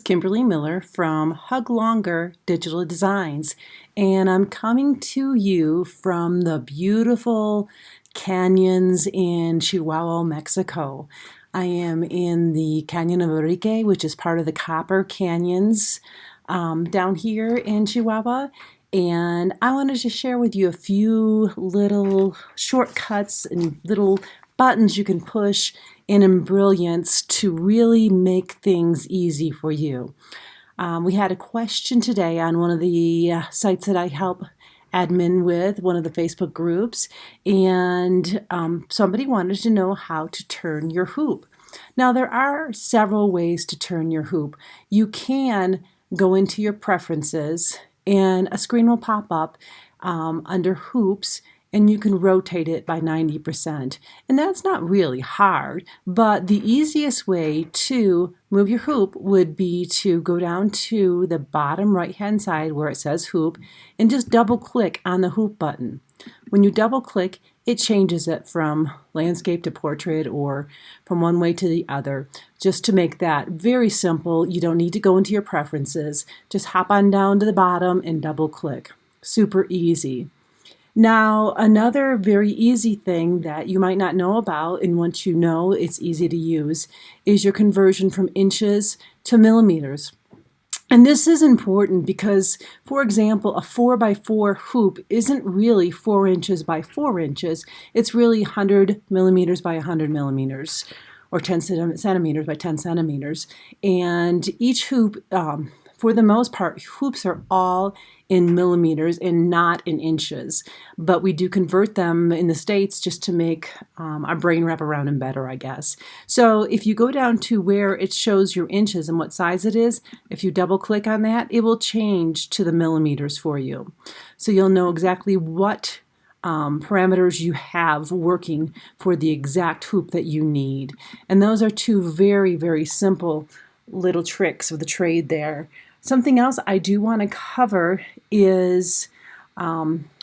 Kimberly Miller from Hug Longer Digital Designs, and I'm coming to you from the beautiful canyons in Chihuahua, Mexico. I am in the Canyon of Enrique, which is part of the Copper Canyons down here in Chihuahua. And I wanted to share with you a few little shortcuts and little buttons you can push in Embrilliance to really make things easy for you. We had a question today on one of the sites that I help admin with, one of the Facebook groups, and somebody wanted to know how to turn your hoop. Now, there are several ways to turn your hoop. You can go into your preferences and a screen will pop up under hoops, and you can rotate it by 90%. And that's not really hard, but the easiest way to move your hoop would be to go down to the bottom right-hand side where it says hoop and just double-click on the hoop button. When you double-click, it changes it from landscape to portrait or from one way to the other. Just to make that very simple, you don't need to go into your preferences. Just hop on down to the bottom and double-click. Super easy. Now, another very easy thing that you might not know about, and once you know it's easy to use, is your conversion from inches to millimeters. And this is important because, for example, a 4x4 hoop isn't really 4 inches by 4 inches. It's really 100 millimeters by 100 millimeters, or 10 centimeters by 10 centimeters. And each hoop, for the most part, hoops are all in millimeters and not in inches. But we do convert them in the States just to make our brain wrap around them better, I guess. So if you go down to where it shows your inches and what size it is, if you double click on that, it will change to the millimeters for you. So you'll know exactly what parameters you have working for the exact hoop that you need. And those are two very, very simple little tricks of the trade there. Something else I do want to cover is,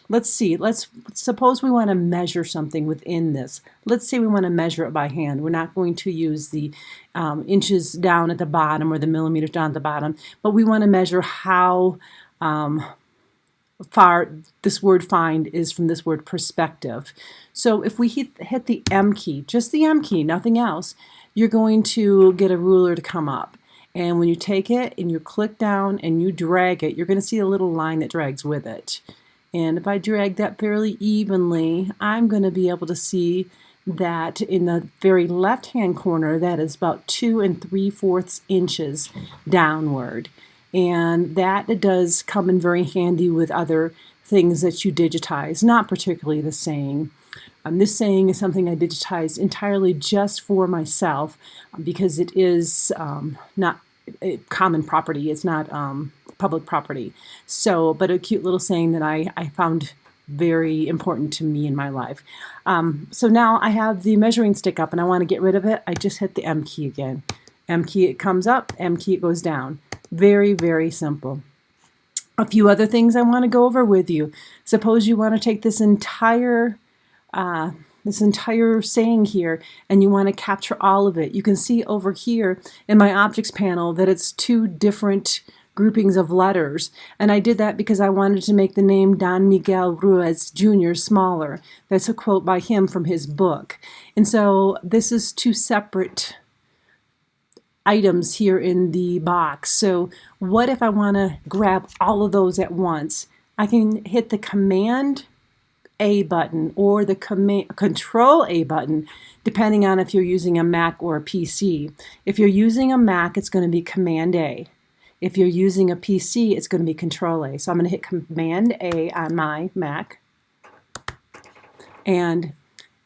let's suppose we want to measure something within this. Let's say we want to measure it by hand. We're not going to use the inches down at the bottom or the millimeters down at the bottom, but we want to measure how far this word find is from this word perspective. So if we hit the M key, just the M key, nothing else, you're going to get a ruler to come up. And when you take it and you click down and you drag it, you're going to see a little line that drags with it. And if I drag that fairly evenly, I'm going to be able to see that in the very left-hand corner, that is about 2 3/4 inches downward. And that does come in very handy with other things that you digitize, not particularly the saying. This saying is something I digitized entirely just for myself because it is not common property. It's not public property. So, but a cute little saying that I found very important to me in my life. So now I have the measuring stick up and I want to get rid of it. I just hit the M key again. M key, it comes up. M key, it goes down. Very, very simple. A few other things I want to go over with you. Suppose you want to take this entire saying here and you want to capture all of it. You can see over here in my objects panel that it's 2 different groupings of letters, and I did that because I wanted to make the name Don Miguel Ruiz Jr. smaller. That's a quote by him from his book. And so this is 2 separate items here in the box. So what if I want to grab all of those at once? I can hit the Command A button or the Control A button, depending on if you're using a Mac or a PC. If you're using a Mac, it's going to be Command A. If you're using a PC, it's going to be Control A. So I'm going to hit Command A on my Mac, and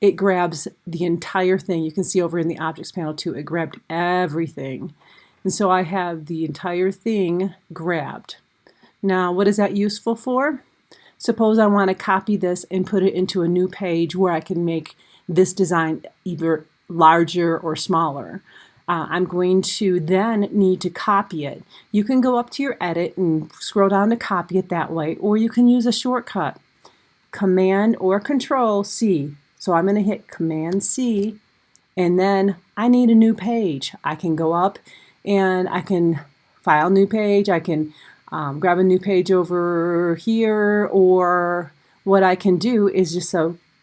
it grabs the entire thing. You can see over in the Objects panel too, it grabbed everything. And so I have the entire thing grabbed. Now, what is that useful for? Suppose I want to copy this and put it into a new page where I can make this design either larger or smaller. I'm going to then need to copy it. You can go up to your edit and scroll down to copy it that way, or you can use a shortcut, Command or Control C. So I'm going to hit Command C, and then I need a new page. I can go up and I can file new page. I can grab a new page over here, or what I can do is just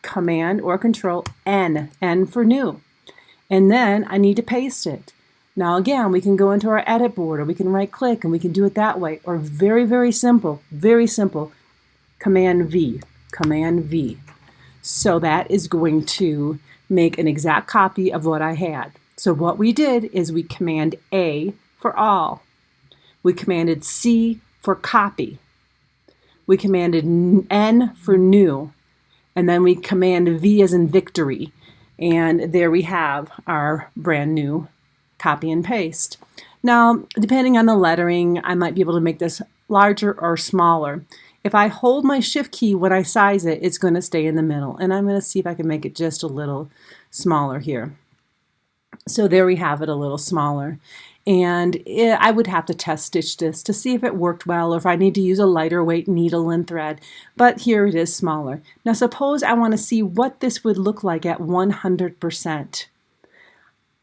Command or Control N, N for new. And then I need to paste it. Now again, we can go into our edit board, or we can right click and we can do it that way, or very simple, Command V, Command V. So that is going to make an exact copy of what I had. So what we did is we Command A for all. We commanded C for copy. We commanded N for new. And then we command V as in victory. And there we have our brand new copy and paste. Now, depending on the lettering, I might be able to make this larger or smaller. If I hold my shift key when I size it, it's going to stay in the middle. And I'm going to see if I can make it just a little smaller here. So there we have it, a little smaller. And I would have to test stitch this to see if it worked well, or if I need to use a lighter weight needle and thread. But here it is smaller. Now suppose I want to see what this would look like at 100%.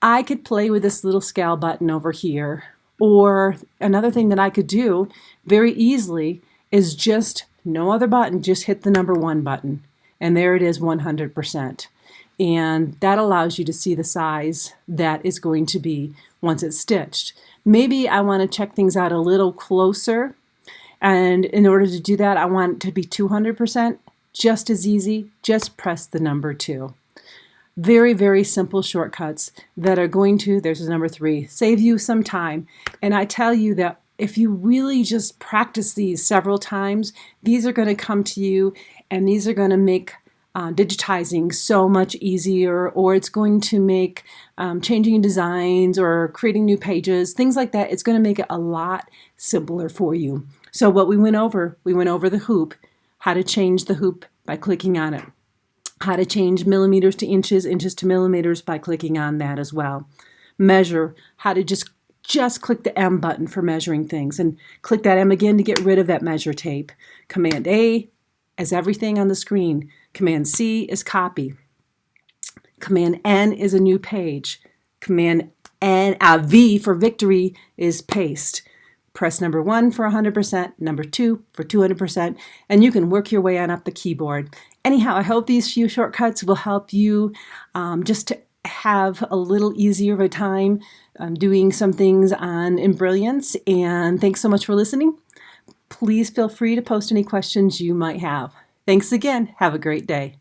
I could play with this little scale button over here. Or another thing that I could do very easily is just no other button, just hit the number 1 button. And there it is, 100%. And that allows you to see the size that is going to be once it's stitched. Maybe I want to check things out a little closer. And in order to do that, I want it to be 200%. Just as easy, just press the number 2. Very simple shortcuts that are going to, there's number 3, save you some time. And I tell you that if you really just practice these several times, these are going to come to you, and these are going to make digitizing so much easier, or it's going to make changing designs or creating new pages, things like that. It's going to make it a lot simpler for you. So what we went over the hoop, how to change the hoop by clicking on it, how to change millimeters to inches, inches to millimeters by clicking on that as well. Measure, how to just click the M button for measuring things, and click that M again to get rid of that measure tape. Command A is everything on the screen. Command C is copy. Command N is a new page. Command V for victory is paste. Press number 1 for 100%, number 2 for 200%, and you can work your way on up the keyboard. Anyhow, I hope these few shortcuts will help you just to have a little easier of a time doing some things on Embrilliance. And thanks so much for listening. Please feel free to post any questions you might have. Thanks again. Have a great day.